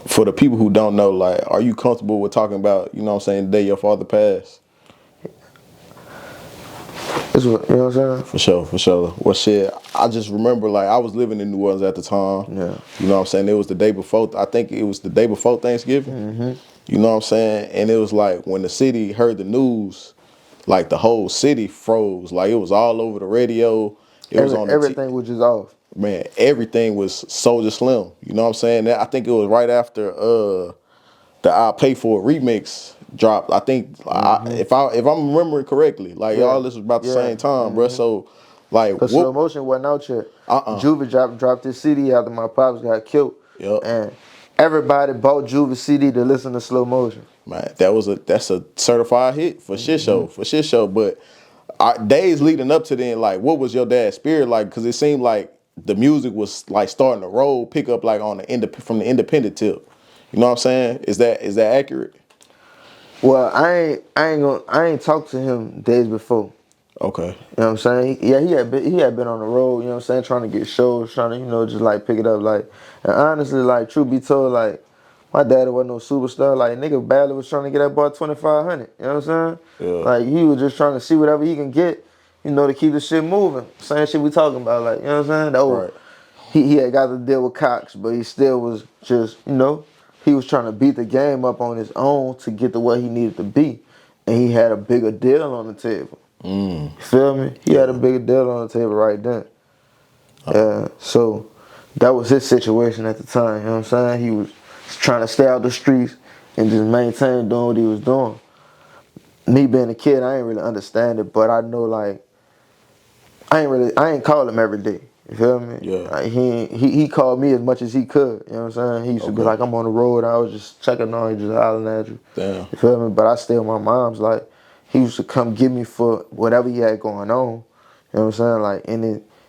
For the people who don't know, like, are you comfortable with talking about, you know what I'm saying, the day your father passed? You know what I'm saying? For sure, for sure. Well, shit, I just remember, like, I was living in New Orleans at the time. Yeah. You know what I'm saying? It was the day before, I think it was the day before Thanksgiving. You know what I'm saying? And it was like, when the city heard the news, like, the whole city froze. Like, it was all over the radio. It was on the Everything was just off. Man, everything was Soulja Slim. You know what I'm saying? I think it was right after the "I'll Pay For It" remix dropped. I think if I'm remembering correctly, like Yeah. all this was about the Yeah. same time, bro. So like Cause Slow what? Motion wasn't out yet. Juvie dropped his CD after my pops got killed. Yep. And everybody bought Juvie CD to listen to Slow Motion. Man, that's a certified hit for shit show, But our days leading up to then, like, what was your dad's spirit like? Because it seemed like the music was like starting to roll, pick up like on the from the independent tip. You know what I'm saying? Is that accurate? Well, I ain't talked to him days before. Okay. You know what I'm saying? Yeah, he had been on the road, you know what I'm saying, trying to get shows, trying to, just like pick it up. Like, and honestly, like, truth be told, like, my daddy wasn't no superstar. Like, nigga barely was trying to get that boy 2,500. You know what I'm saying? Yeah. Like, he was just trying to see whatever he can get, to keep the shit moving. Same shit we talking about, like, you know what I'm saying? Right. He had got to deal with Cox, but he still was just, he was trying to beat the game up on his own to get to what he needed to be. And he had a bigger deal on the table. You feel me? He had a bigger deal on the table right then. So that was his situation at the time, you know what I'm saying? He was trying to stay out the streets and just maintain doing what he was doing. Me being a kid, I ain't really understand it, but I know, like, I ain't call him every day. You feel me? Yeah. Like, he called me as much as he could. You know what I'm saying? He used to be like, I'm on the road. I was just checking on you, just hollering at you. Damn. You feel me? But I still, my mom's like, he used to come get me for whatever he had going on. You know what I'm saying? Like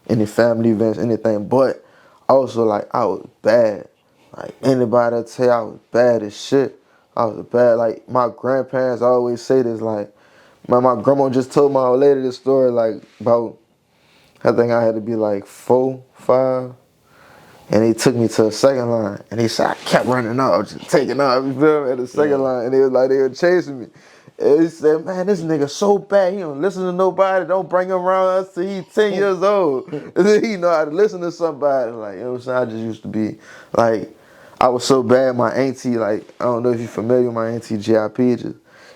any family events, anything. But also, like, I was bad. Like, anybody tell you I was bad as shit. I was bad. Like, my grandparents always say this, like, my grandma just told my old lady this story, like, about, I think I had to be like 4, 5, and they took me to a second line, and they said I kept running off, just taking off, you feel me, at the second line, and they was like, they were chasing me. And he said, man, this nigga so bad, he don't listen to nobody, don't bring him around us till he 10 years old. And then he know how to listen to somebody, like, you know what I'm saying, I just used to be, like, I was so bad, my auntie, like, I don't know if you're familiar with my auntie, G.I.P.,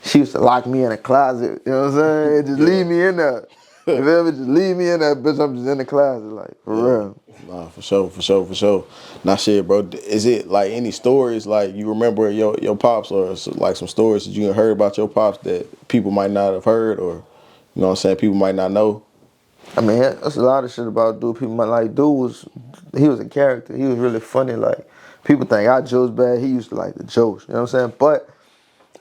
she used to lock me in a closet, you know what I'm saying, and just leave me in there. You feel me? Just leave me in that bitch. I'm just in the closet, like, for real. Nah, for sure. Nah, shit, bro. Is it like any stories like you remember your pops, or like some stories that you heard about your pops that people might not have heard, or you know what I'm saying, people might not know? I mean, that's a lot of shit about dude. People might like, he was a character. He was really funny. Like, people think I jokes bad. He used to like the jokes. You know what I'm saying? But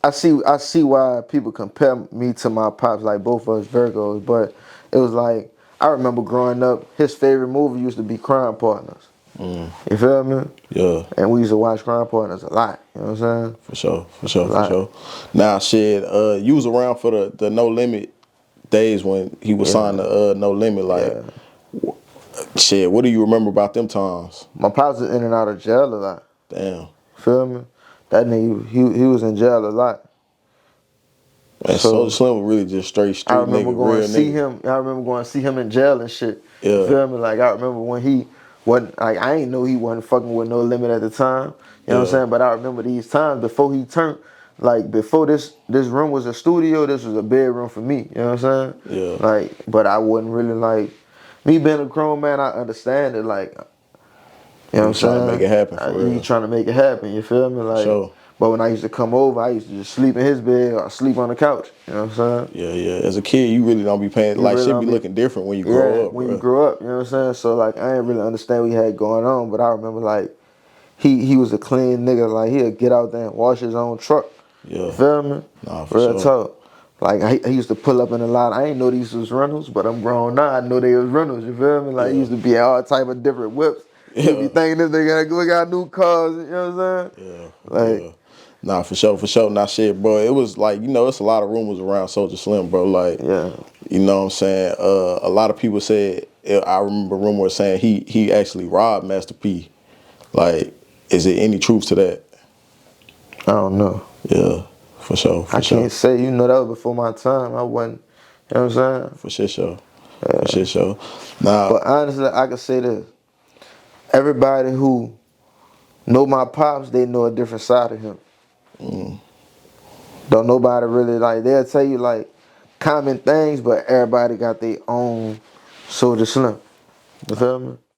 I see why people compare me to my pops, like both of us Virgos. But it was like, I remember growing up, his favorite movie used to be Crime Partners. You feel me? Yeah. And we used to watch Crime Partners a lot. You know what I'm saying? For sure. Now, shit, you was around for the No Limit days when he was signed to No Limit. Like, shit, what do you remember about them times? My pops was in and out of jail a lot. Damn. Feel me? That nigga, he was in jail a lot. Man, So Soulja Slim was really just straight street I remember nigga, going real to see nigga. him. I remember going to see him in jail and shit. Yeah. You feel me? Like, I remember when he wasn't, like, I ain't know he wasn't fucking with No Limit at the time. You know what I'm saying? But I remember these times before he turned, like, before this room was a studio, this was a bedroom for me. You know what I'm saying? Yeah. Like, but I wasn't really, like, me being a grown man, I understand it, like, you know what I'm saying? Trying to make it happen for real. You trying to make it happen, you feel me? Like, sure. But when I used to come over, I used to just sleep in his bed or sleep on the couch. You know what I'm saying? Yeah. As a kid, you really don't be paying, You like, really shit don't be be- looking different when you grow up, when bro. you grow up, you know what I'm saying? So, like, I didn't really understand what he had going on, but I remember, like, he was a clean nigga. Like, he'd get out there and wash his own truck. Yeah. You feel me? Nah, for Real sure. talk. Like, I used to pull up in the lot. I ain't know these was rentals, but I'm grown now. I know they was rentals. You feel me? Like, he used to be in all type of different whips. He'd be thinking this nigga we got new cars. You know what I'm saying? Like, Nah, for sure. Nah, shit, bro. It was like, it's a lot of rumors around Soulja Slim, bro. Like, yeah. you know what I'm saying? A lot of people said I remember rumors saying he actually robbed Master P. Like, is there any truth to that? I don't know. Yeah, for sure, I for sure. can't say, you know, that was before my time. I wasn't, you know what I'm saying? For shit show. For shit show. Now, But honestly, I can say this. Everybody who know my pops, they know a different side of him. Don't nobody really, like, they'll tell you, like, common things, but everybody got their own Soulja Slim. You feel me?